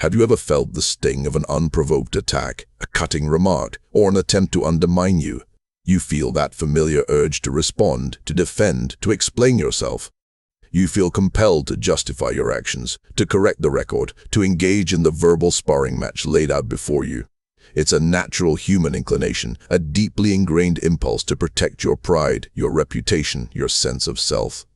Have you ever felt the sting of an unprovoked attack, a cutting remark, or an attempt to undermine you? You feel that familiar urge to respond, to defend, to explain yourself. You feel compelled to justify your actions, to correct the record, to engage in the verbal sparring match laid out before you. It's a natural human inclination, a deeply ingrained impulse to protect your pride, your reputation, your sense of self.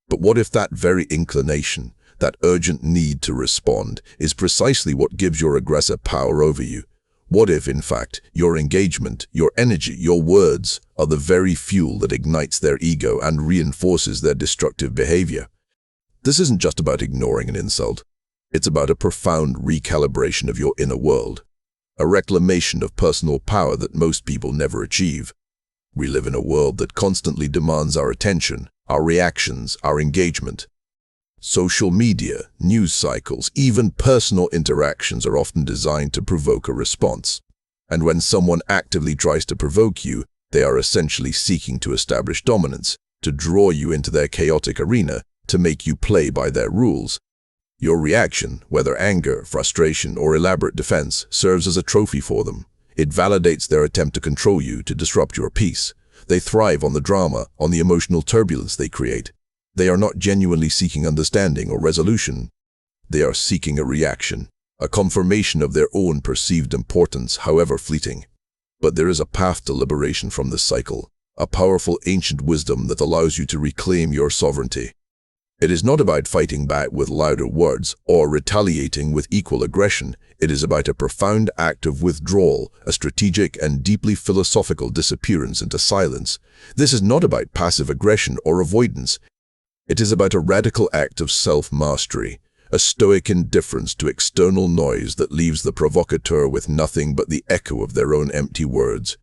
But what if that very inclination, that urgent need to respond, is precisely what gives your aggressor power over you? What if, in fact, your engagement, your energy, your words are the very fuel that ignites their ego and reinforces their destructive behavior? This isn't just about ignoring an insult. It's about a profound recalibration of your inner world, a reclamation of personal power that most people never achieve. We live in a world that constantly demands our attention, our reactions, our engagement. Social media, news cycles, even personal interactions are often designed to provoke a response. And when someone actively tries to provoke you, they are essentially seeking to establish dominance, to draw you into their chaotic arena, to make you play by their rules. Your reaction, whether anger, frustration, or elaborate defense, serves as a trophy for them. It validates their attempt to control you, to disrupt your peace. They thrive on the drama, on the emotional turbulence they create. They are not genuinely seeking understanding or resolution. They are seeking a reaction, a confirmation of their own perceived importance, however fleeting. But there is a path to liberation from this cycle, a powerful ancient wisdom that allows you to reclaim your sovereignty. It is not about fighting back with louder words or retaliating with equal aggression. It is about a profound act of withdrawal, a strategic and deeply philosophical disappearance into silence. This is not about passive aggression or avoidance. It is about a radical act of self-mastery, a stoic indifference to external noise that leaves the provocateur with nothing but the echo of their own empty words.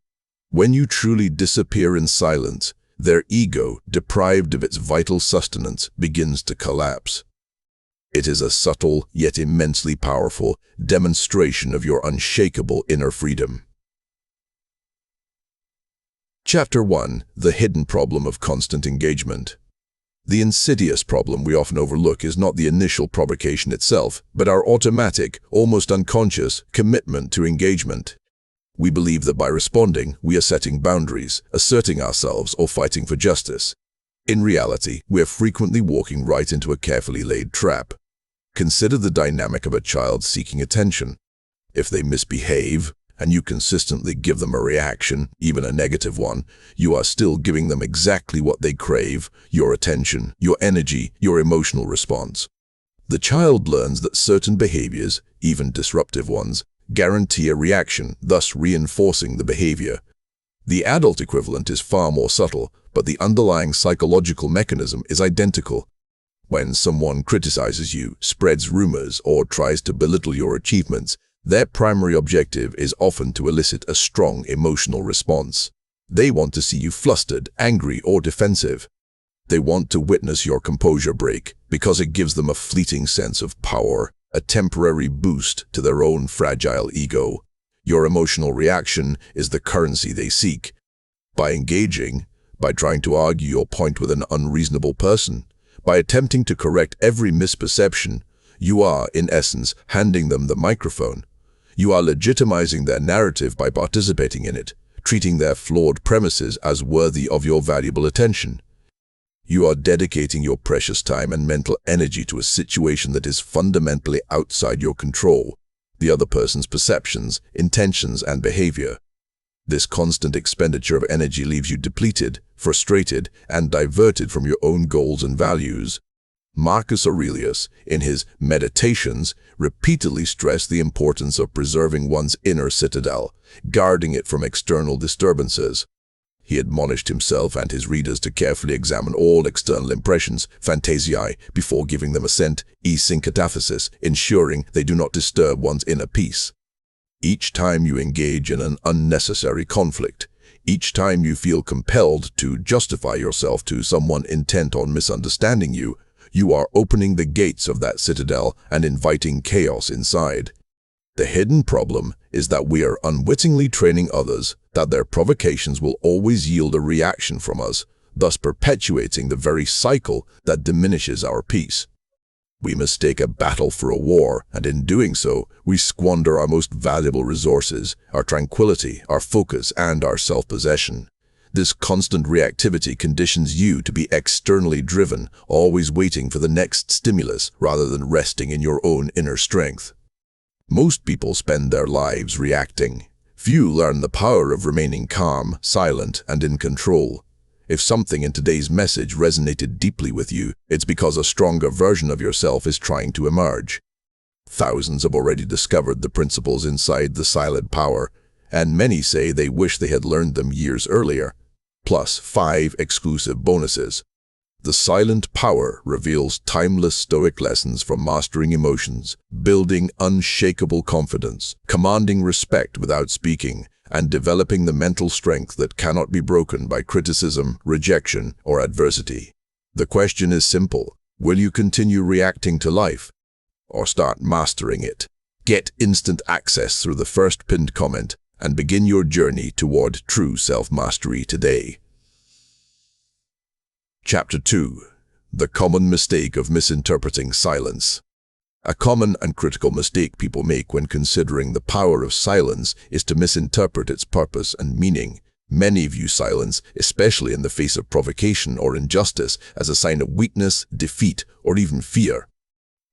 When you truly disappear in silence, their ego, deprived of its vital sustenance, begins to collapse. It is a subtle, yet immensely powerful, demonstration of your unshakable inner freedom. Chapter 1. The Hidden Problem of Constant Engagement. The insidious problem we often overlook is not the initial provocation itself, but our automatic, almost unconscious, commitment to engagement. We believe that by responding, we are setting boundaries, asserting ourselves, or fighting for justice. In reality, we are frequently walking right into a carefully laid trap. Consider the dynamic of a child seeking attention. If they misbehave, and you consistently give them a reaction, even a negative one, you are still giving them exactly what they crave: your attention, your energy, your emotional response. The child learns that certain behaviors, even disruptive ones, guarantee a reaction, thus reinforcing the behavior. The adult equivalent is far more subtle, but the underlying psychological mechanism is identical. When someone criticizes you, spreads rumors, or tries to belittle your achievements, their primary objective is often to elicit a strong emotional response. They want to see you flustered, angry, or defensive. They want to witness your composure break because it gives them a fleeting sense of power, a temporary boost to their own fragile ego. Your emotional reaction is the currency they seek. By engaging, by trying to argue your point with an unreasonable person, by attempting to correct every misperception, you are, in essence, handing them the microphone. You are legitimizing their narrative by participating in it, treating their flawed premises as worthy of your valuable attention. You are dedicating your precious time and mental energy to a situation that is fundamentally outside your control, the other person's perceptions, intentions, and behavior. This constant expenditure of energy leaves you depleted, frustrated, and diverted from your own goals and values. Marcus Aurelius, in his Meditations, repeatedly stressed the importance of preserving one's inner citadel, guarding it from external disturbances. He admonished himself and his readers to carefully examine all external impressions, fantasiae, before giving them assent, sin cataphasis, ensuring they do not disturb one's inner peace. Each time you engage in an unnecessary conflict, each time you feel compelled to justify yourself to someone intent on misunderstanding you, you are opening the gates of that citadel and inviting chaos inside. The hidden problem is that we are unwittingly training others that their provocations will always yield a reaction from us, thus perpetuating the very cycle that diminishes our peace. We mistake a battle for a war, and in doing so, we squander our most valuable resources, our tranquility, our focus, and our self-possession. This constant reactivity conditions you to be externally driven, always waiting for the next stimulus rather than resting in your own inner strength. Most people spend their lives reacting. Few learn the power of remaining calm, silent, and in control. If something in today's message resonated deeply with you, it's because a stronger version of yourself is trying to emerge. Thousands have already discovered the principles inside the silent power, and many say they wish they had learned them years earlier. Plus 5 exclusive bonuses. The Silent Power reveals timeless Stoic lessons from mastering emotions, building unshakable confidence, commanding respect without speaking, and developing the mental strength that cannot be broken by criticism, rejection, or adversity. The question is simple: will you continue reacting to life, or start mastering it? Get instant access through the first pinned comment and begin your journey toward true self-mastery today. Chapter 2. The Common Mistake of Misinterpreting Silence. A common and critical mistake people make when considering the power of silence is to misinterpret its purpose and meaning. Many view silence, especially in the face of provocation or injustice, as a sign of weakness, defeat, or even fear.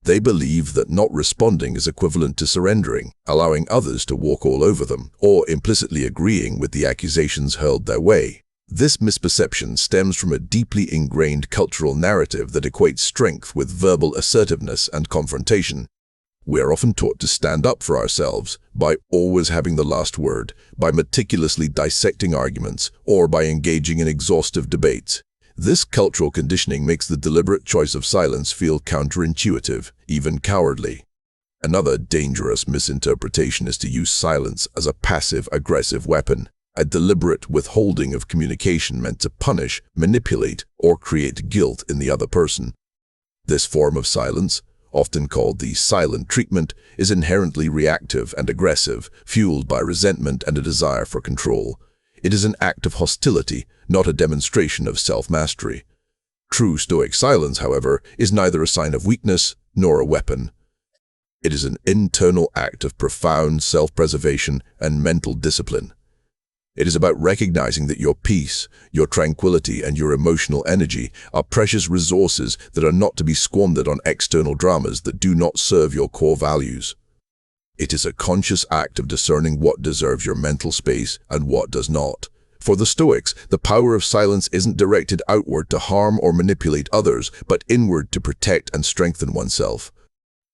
They believe that not responding is equivalent to surrendering, allowing others to walk all over them, or implicitly agreeing with the accusations hurled their way. This misperception stems from a deeply ingrained cultural narrative that equates strength with verbal assertiveness and confrontation. We are often taught to stand up for ourselves by always having the last word, by meticulously dissecting arguments, or by engaging in exhaustive debates. This cultural conditioning makes the deliberate choice of silence feel counterintuitive, even cowardly. Another dangerous misinterpretation is to use silence as a passive-aggressive weapon, a deliberate withholding of communication meant to punish, manipulate, or create guilt in the other person. This form of silence, often called the silent treatment, is inherently reactive and aggressive, fueled by resentment and a desire for control. It is an act of hostility, not a demonstration of self-mastery. True Stoic silence, however, is neither a sign of weakness nor a weapon. It is an internal act of profound self-preservation and mental discipline. It is about recognizing that your peace, your tranquility, and your emotional energy are precious resources that are not to be squandered on external dramas that do not serve your core values. It is a conscious act of discerning what deserves your mental space and what does not. For the Stoics, the power of silence isn't directed outward to harm or manipulate others, but inward to protect and strengthen oneself.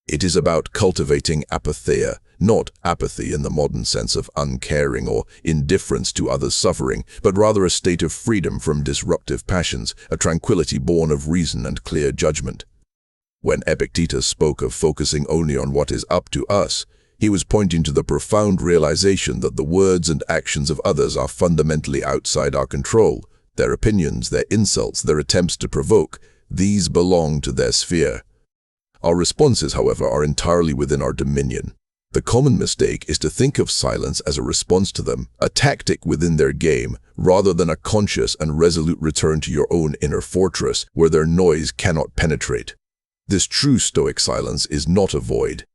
It is about cultivating apatheia, not apathy in the modern sense of uncaring or indifference to others' suffering, but rather a state of freedom from disruptive passions, a tranquility born of reason and clear judgment. When Epictetus spoke of focusing only on what is up to us, he was pointing to the profound realization that the words and actions of others are fundamentally outside our control. Their opinions, their insults, their attempts to provoke, these belong to their sphere. Our responses, however, are entirely within our dominion. The common mistake is to think of silence as a response to them, a tactic within their game, rather than a conscious and resolute return to your own inner fortress where their noise cannot penetrate. This true Stoic silence is not a void.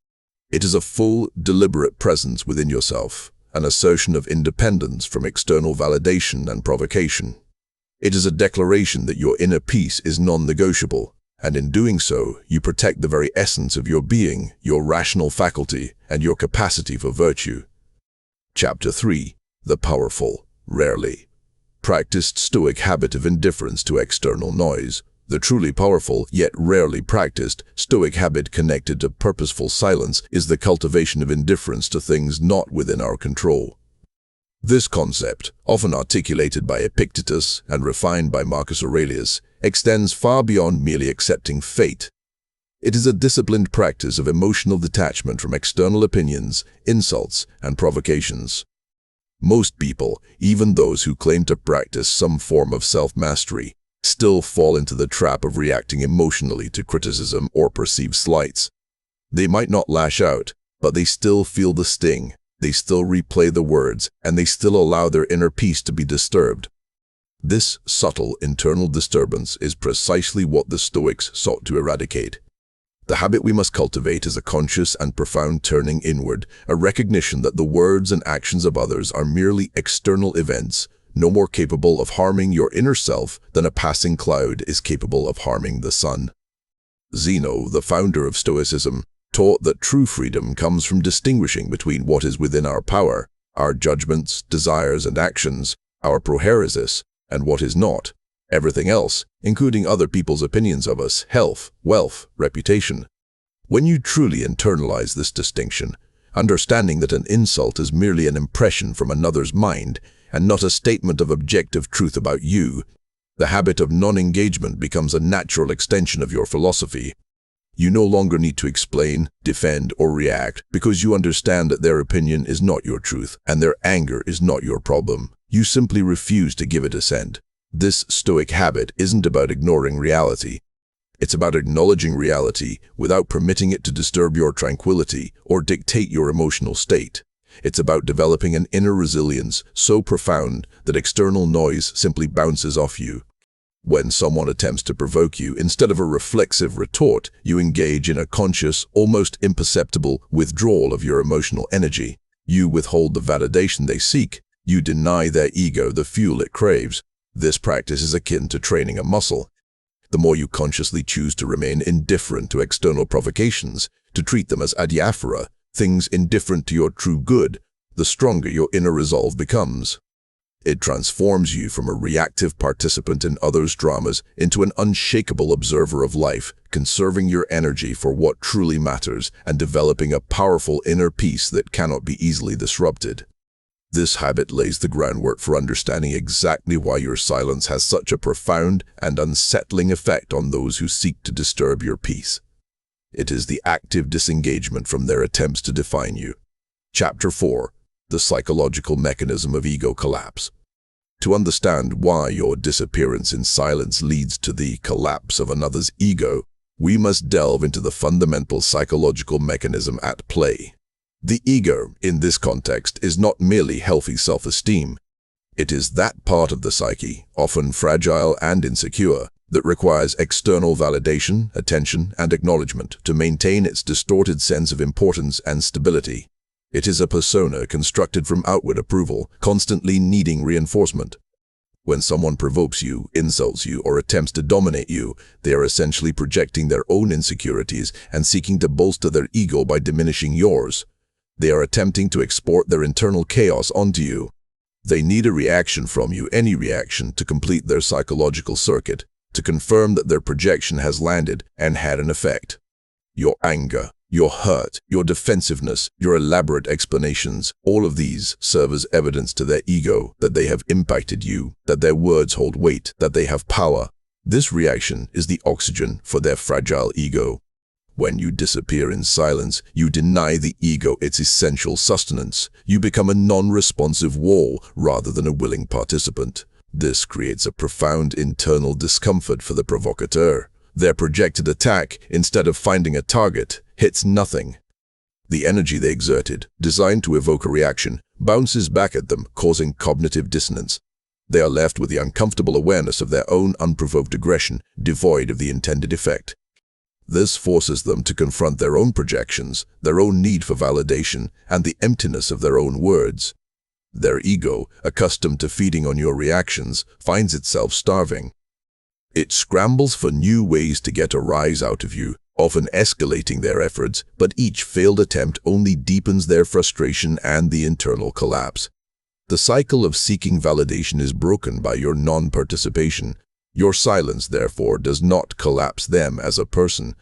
It is a full, deliberate presence within yourself, an assertion of independence from external validation and provocation. It is a declaration that your inner peace is non-negotiable, and in doing so, you protect the very essence of your being, your rational faculty, and your capacity for virtue. Chapter 3. The Powerful, Rarely Practiced Stoic Habit of Indifference to External Noise. The truly powerful, yet rarely practiced, Stoic habit connected to purposeful silence is the cultivation of indifference to things not within our control. This concept, often articulated by Epictetus and refined by Marcus Aurelius, extends far beyond merely accepting fate. It is a disciplined practice of emotional detachment from external opinions, insults, and provocations. Most people, even those who claim to practice some form of self-mastery, still fall into the trap of reacting emotionally to criticism or perceived slights. They might not lash out, but they still feel the sting, they still replay the words, and they still allow their inner peace to be disturbed. This subtle internal disturbance is precisely what the Stoics sought to eradicate. The habit we must cultivate is a conscious and profound turning inward, a recognition that the words and actions of others are merely external events, no more capable of harming your inner self than a passing cloud is capable of harming the sun. Zeno, the founder of Stoicism, taught that true freedom comes from distinguishing between what is within our power, our judgments, desires, and actions, our prohairesis, and what is not, everything else, including other people's opinions of us, health, wealth, reputation. When you truly internalize this distinction, understanding that an insult is merely an impression from another's mind and not a statement of objective truth about you, the habit of non-engagement becomes a natural extension of your philosophy. You no longer need to explain, defend, or react because you understand that their opinion is not your truth and their anger is not your problem. You simply refuse to give it assent. This Stoic habit isn't about ignoring reality. It's about acknowledging reality without permitting it to disturb your tranquility or dictate your emotional state. It's about developing an inner resilience so profound that external noise simply bounces off you. When someone attempts to provoke you, instead of a reflexive retort, you engage in a conscious, almost imperceptible withdrawal of your emotional energy. You withhold the validation they seek. You deny their ego the fuel it craves. This practice is akin to training a muscle. The more you consciously choose to remain indifferent to external provocations, to treat them as adiaphora, things indifferent to your true good, the stronger your inner resolve becomes. It transforms you from a reactive participant in others' dramas into an unshakable observer of life, conserving your energy for what truly matters and developing a powerful inner peace that cannot be easily disrupted. This habit lays the groundwork for understanding exactly why your silence has such a profound and unsettling effect on those who seek to disturb your peace. It is the active disengagement from their attempts to define you. Chapter 4. The Psychological Mechanism of Ego Collapse. To understand why your disappearance in silence leads to the collapse of another's ego, we must delve into the fundamental psychological mechanism at play. The ego, in this context, is not merely healthy self-esteem. It is that part of the psyche, often fragile and insecure, that requires external validation, attention, and acknowledgement to maintain its distorted sense of importance and stability. It is a persona constructed from outward approval, constantly needing reinforcement. When someone provokes you, insults you, or attempts to dominate you, they are essentially projecting their own insecurities and seeking to bolster their ego by diminishing yours. They are attempting to export their internal chaos onto you. They need a reaction from you, any reaction, to complete their psychological circuit, to confirm that their projection has landed and had an effect. Your anger, your hurt, your defensiveness, your elaborate explanations, all of these serve as evidence to their ego that they have impacted you, that their words hold weight, that they have power. This reaction is the oxygen for their fragile ego. When you disappear in silence, you deny the ego its essential sustenance. You become a non-responsive wall rather than a willing participant. This creates a profound internal discomfort for the provocateur. Their projected attack, instead of finding a target, hits nothing. The energy they exerted, designed to evoke a reaction, bounces back at them, causing cognitive dissonance. They are left with the uncomfortable awareness of their own unprovoked aggression, devoid of the intended effect. This forces them to confront their own projections, their own need for validation, and the emptiness of their own words. Their ego, accustomed to feeding on your reactions, finds itself starving. It scrambles for new ways to get a rise out of you, often escalating their efforts, but each failed attempt only deepens their frustration and the internal collapse. The cycle of seeking validation is broken by your non-participation. Your silence, therefore, does not collapse them as a person.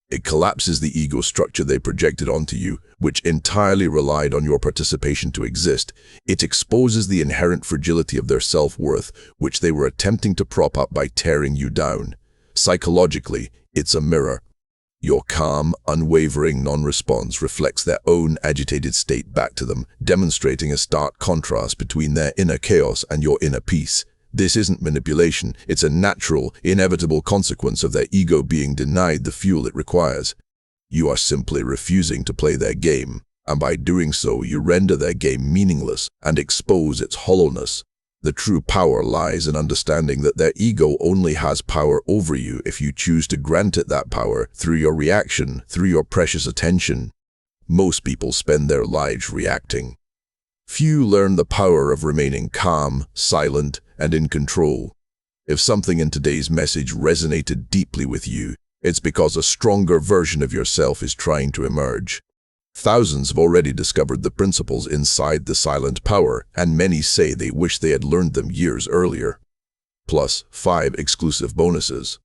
It collapses the ego structure they projected onto you, which entirely relied on your participation to exist. It exposes the inherent fragility of their self-worth, which they were attempting to prop up by tearing you down. Psychologically, it's a mirror. Your calm, unwavering non-response reflects their own agitated state back to them, demonstrating a stark contrast between their inner chaos and your inner peace. This isn't manipulation, it's a natural, inevitable consequence of their ego being denied the fuel it requires. You are simply refusing to play their game, and by doing so you render their game meaningless and expose its hollowness. The true power lies in understanding that their ego only has power over you if you choose to grant it that power through your reaction, through your precious attention. Most people spend their lives reacting. Few learn the power of remaining calm, silent, and in control. If something in today's message resonated deeply with you, it's because a stronger version of yourself is trying to emerge. Thousands have already discovered the principles inside the silent power, and many say they wish they had learned them years earlier. Plus 5 exclusive bonuses.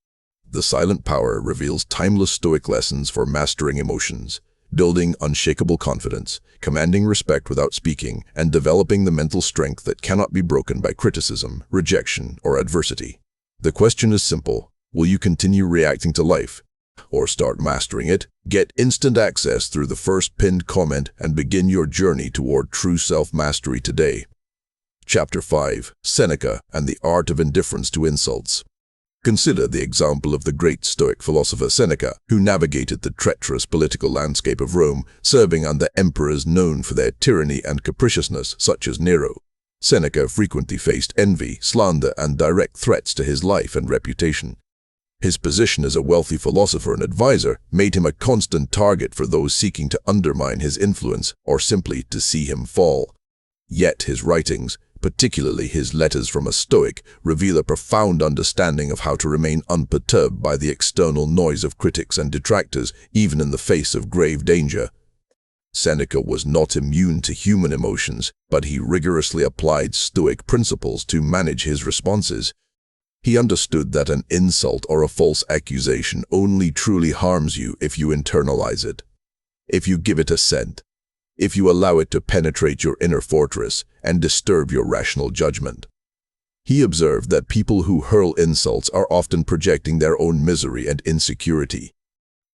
The silent power reveals timeless Stoic lessons for mastering emotions, building unshakable confidence, commanding respect without speaking, and developing the mental strength that cannot be broken by criticism, rejection, or adversity. The question is simple: will you continue reacting to life, or start mastering it? Get instant access through the first pinned comment and begin your journey toward true self-mastery today. Chapter 5: Seneca and the Art of Indifference to Insults. Consider the example of the great Stoic philosopher Seneca, who navigated the treacherous political landscape of Rome, serving under emperors known for their tyranny and capriciousness, such as Nero. Seneca frequently faced envy, slander, and direct threats to his life and reputation. His position as a wealthy philosopher and advisor made him a constant target for those seeking to undermine his influence or simply to see him fall. Yet his writings, particularly his Letters from a Stoic, reveal a profound understanding of how to remain unperturbed by the external noise of critics and detractors, even in the face of grave danger. Seneca was not immune to human emotions, but he rigorously applied Stoic principles to manage his responses. He understood that an insult or a false accusation only truly harms you if you internalize it, if you give it assent, if you allow it to penetrate your inner fortress and disturb your rational judgment. He observed that people who hurl insults are often projecting their own misery and insecurity.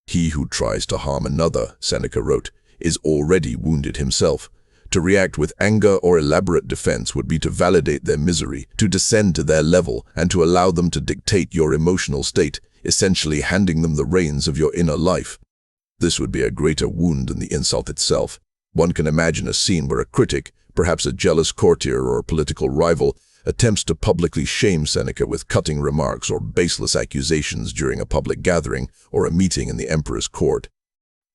He who tries to harm another, Seneca wrote, is already wounded himself. To react with anger or elaborate defense would be to validate their misery, to descend to their level, and to allow them to dictate your emotional state, essentially handing them the reins of your inner life. This would be a greater wound than the insult itself. One can imagine a scene where a critic, perhaps a jealous courtier or a political rival, attempts to publicly shame Seneca with cutting remarks or baseless accusations during a public gathering or a meeting in the emperor's court.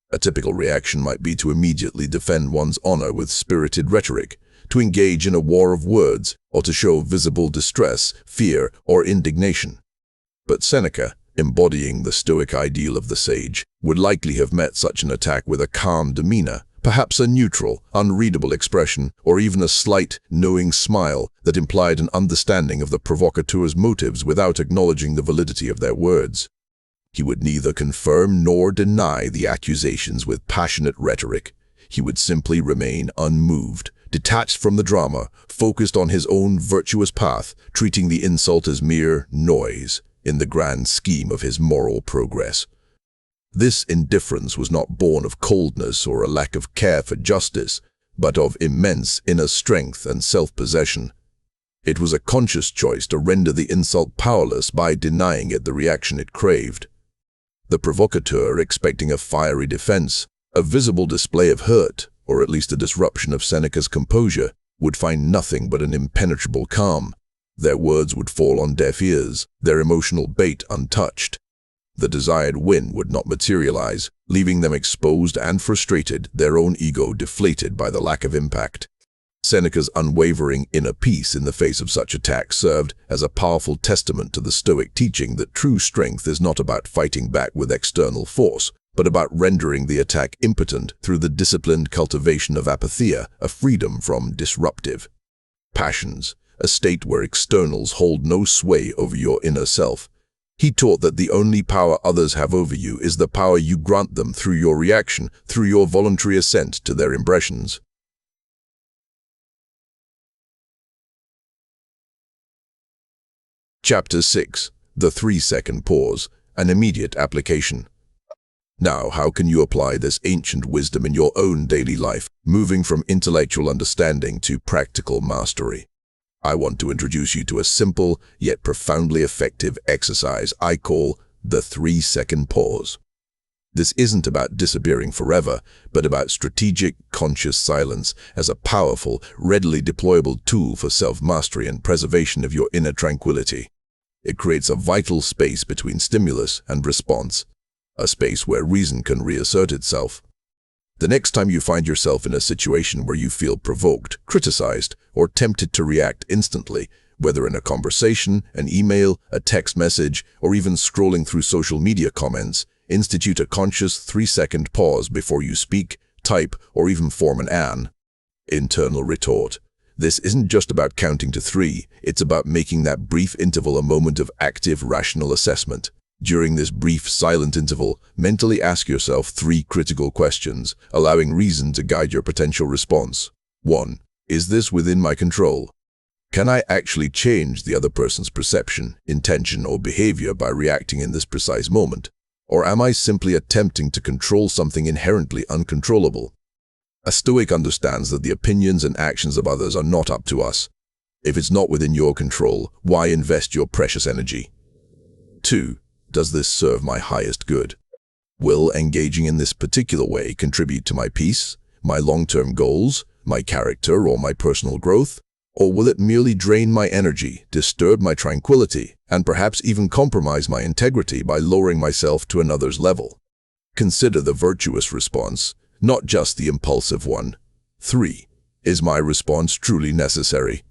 A typical reaction might be to immediately defend one's honor with spirited rhetoric, to engage in a war of words, or to show visible distress, fear, or indignation. But Seneca, embodying the Stoic ideal of the sage, would likely have met such an attack with a calm demeanor, perhaps a neutral, unreadable expression, or even a slight, knowing smile that implied an understanding of the provocateur's motives without acknowledging the validity of their words. He would neither confirm nor deny the accusations with passionate rhetoric. He would simply remain unmoved, detached from the drama, focused on his own virtuous path, treating the insult as mere noise in the grand scheme of his moral progress. This indifference was not born of coldness or a lack of care for justice, but of immense inner strength and self-possession. It was a conscious choice to render the insult powerless by denying it the reaction it craved. The provocateur, expecting a fiery defense, a visible display of hurt, or at least a disruption of Seneca's composure, would find nothing but an impenetrable calm. Their words would fall on deaf ears, their emotional bait untouched. The desired win would not materialize, leaving them exposed and frustrated, their own ego deflated by the lack of impact. Seneca's unwavering inner peace in the face of such attacks served as a powerful testament to the Stoic teaching that true strength is not about fighting back with external force, but about rendering the attack impotent through the disciplined cultivation of apatheia, a freedom from disruptive passions, a state where externals hold no sway over your inner self. He taught that the only power others have over you is the power you grant them through your reaction, through your voluntary assent to their impressions. Chapter 6: The 3-second pause, an immediate application. Now, how can you apply this ancient wisdom in your own daily life, moving from intellectual understanding to practical mastery? I want to introduce you to a simple, yet profoundly effective exercise I call the 3-second pause. This isn't about disappearing forever, but about strategic, conscious silence as a powerful, readily deployable tool for self-mastery and preservation of your inner tranquility. It creates a vital space between stimulus and response, a space where reason can reassert itself. The next time you find yourself in a situation where you feel provoked, criticized, or tempted to react instantly, whether in a conversation, an email, a text message, or even scrolling through social media comments, institute a conscious 3-second pause before you speak, type, or even form an internal retort. This isn't just about counting to 3, it's about making that brief interval a moment of active, rational assessment. During this brief, silent interval, mentally ask yourself 3 critical questions, allowing reason to guide your potential response. 1. Is this within my control? Can I actually change the other person's perception, intention, or behavior by reacting in this precise moment? Or am I simply attempting to control something inherently uncontrollable? A Stoic understands that the opinions and actions of others are not up to us. If it's not within your control, why invest your precious energy? 2. Does this serve my highest good? Will engaging in this particular way contribute to my peace, my long-term goals, my character, or my personal growth? Or will it merely drain my energy, disturb my tranquility, and perhaps even compromise my integrity by lowering myself to another's level? Consider the virtuous response, not just the impulsive one. 3. Is my response truly necessary?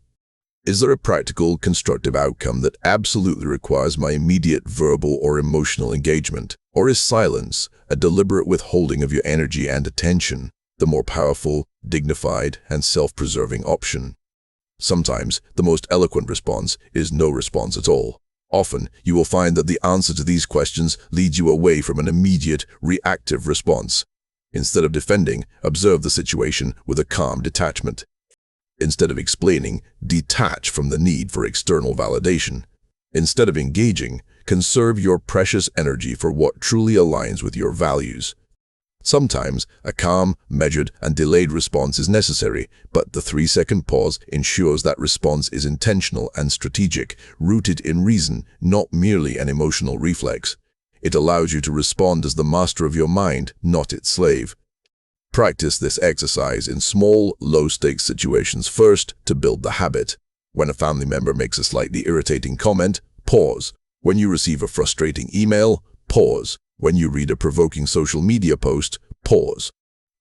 Is there a practical, constructive outcome that absolutely requires my immediate verbal or emotional engagement? Or is silence, a deliberate withholding of your energy and attention, the more powerful, dignified, and self-preserving option? Sometimes, the most eloquent response is no response at all. Often, you will find that the answer to these questions leads you away from an immediate, reactive response. Instead of defending, observe the situation with a calm detachment. Instead of explaining, detach from the need for external validation. Instead of engaging, conserve your precious energy for what truly aligns with your values. Sometimes, a calm, measured, and delayed response is necessary, but the 3-second pause ensures that response is intentional and strategic, rooted in reason, not merely an emotional reflex. It allows you to respond as the master of your mind, not its slave. Practice this exercise in small, low-stakes situations first to build the habit. When a family member makes a slightly irritating comment, pause. When you receive a frustrating email, pause. When you read a provoking social media post, pause.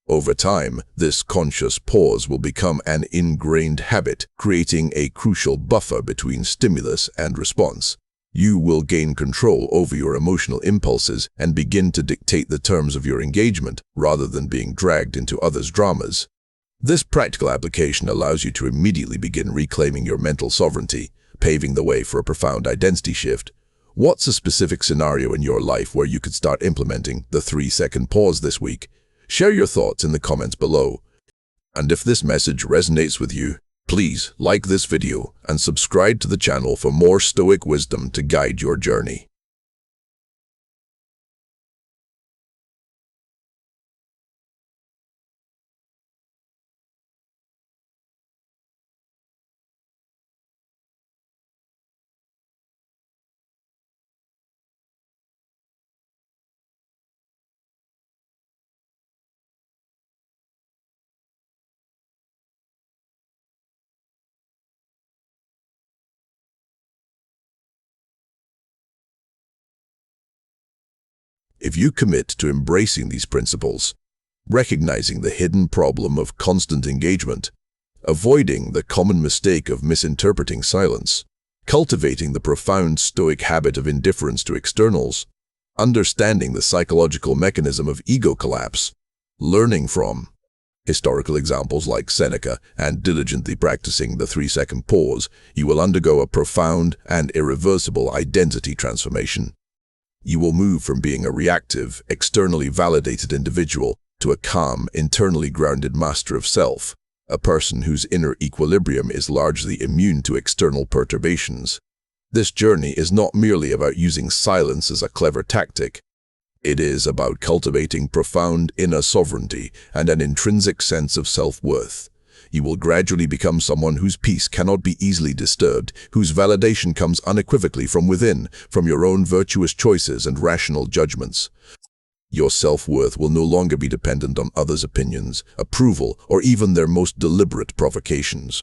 Over time, this conscious pause will become an ingrained habit, creating a crucial buffer between stimulus and response. You will gain control over your emotional impulses and begin to dictate the terms of your engagement rather than being dragged into others' dramas. This practical application allows you to immediately begin reclaiming your mental sovereignty, paving the way for a profound identity shift. What's a specific scenario in your life where you could start implementing the 3-second pause this week? Share your thoughts in the comments below. And if this message resonates with you, please like this video and subscribe to the channel for more Stoic wisdom to guide your journey. If you commit to embracing these principles, recognizing the hidden problem of constant engagement, avoiding the common mistake of misinterpreting silence, cultivating the profound Stoic habit of indifference to externals, understanding the psychological mechanism of ego collapse, learning from historical examples like Seneca, and diligently practicing the 3-second pause, you will undergo a profound and irreversible identity transformation. You will move from being a reactive, externally validated individual to a calm, internally grounded master of self, a person whose inner equilibrium is largely immune to external perturbations. This journey is not merely about using silence as a clever tactic. It is about cultivating profound inner sovereignty and an intrinsic sense of self-worth. You will gradually become someone whose peace cannot be easily disturbed, whose validation comes unequivocally from within, from your own virtuous choices and rational judgments. Your self-worth will no longer be dependent on others' opinions, approval, or even their most deliberate provocations.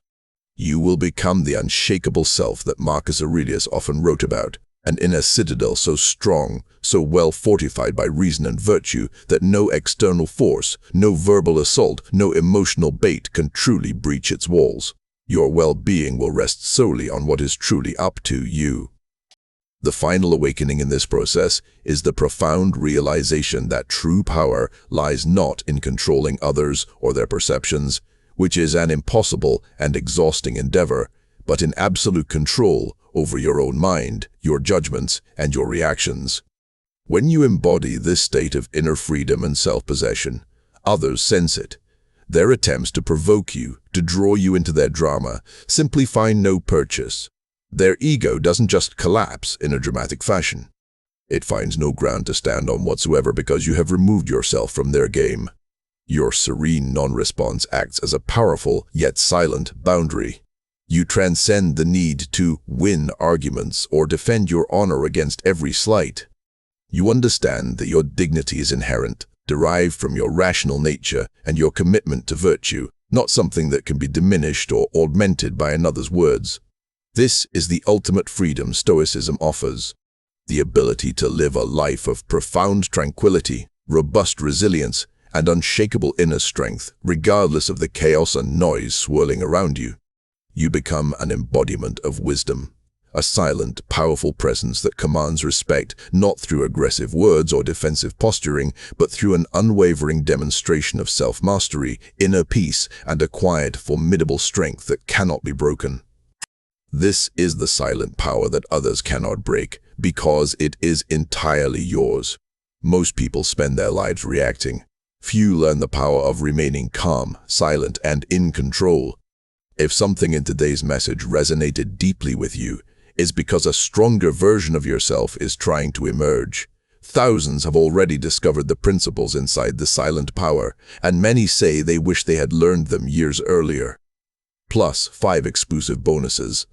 You will become the unshakable self that Marcus Aurelius often wrote about, an inner citadel so strong, so well fortified by reason and virtue that no external force, no verbal assault, no emotional bait can truly breach its walls. Your well-being will rest solely on what is truly up to you. The final awakening in this process is the profound realization that true power lies not in controlling others or their perceptions, which is an impossible and exhausting endeavor, but in absolute control over your own mind, your judgments, and your reactions. When you embody this state of inner freedom and self-possession, others sense it. Their attempts to provoke you, to draw you into their drama, simply find no purchase. Their ego doesn't just collapse in a dramatic fashion. It finds no ground to stand on whatsoever because you have removed yourself from their game. Your serene non-response acts as a powerful yet silent boundary. You transcend the need to win arguments or defend your honor against every slight. You understand that your dignity is inherent, derived from your rational nature and your commitment to virtue, not something that can be diminished or augmented by another's words. This is the ultimate freedom Stoicism offers, the ability to live a life of profound tranquility, robust resilience, and unshakable inner strength, regardless of the chaos and noise swirling around you. You become an embodiment of wisdom, a silent, powerful presence that commands respect not through aggressive words or defensive posturing, but through an unwavering demonstration of self-mastery, inner peace, and a quiet, formidable strength that cannot be broken. This is the silent power that others cannot break, because it is entirely yours. Most people spend their lives reacting. Few learn the power of remaining calm, silent, and in control. If something in today's message resonated deeply with you, it's because a stronger version of yourself is trying to emerge. Thousands have already discovered the principles inside the silent power, and many say they wish they had learned them years earlier. Plus 5 exclusive bonuses.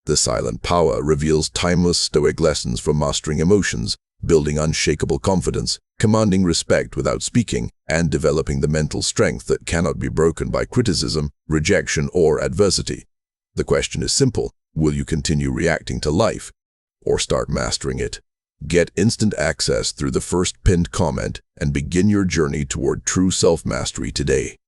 The silent power reveals timeless Stoic lessons for mastering emotions, building unshakable confidence, commanding respect without speaking, and developing the mental strength that cannot be broken by criticism, rejection, or adversity. The question is simple: will you continue reacting to life, or start mastering it? Get instant access through the first pinned comment and begin your journey toward true self-mastery today.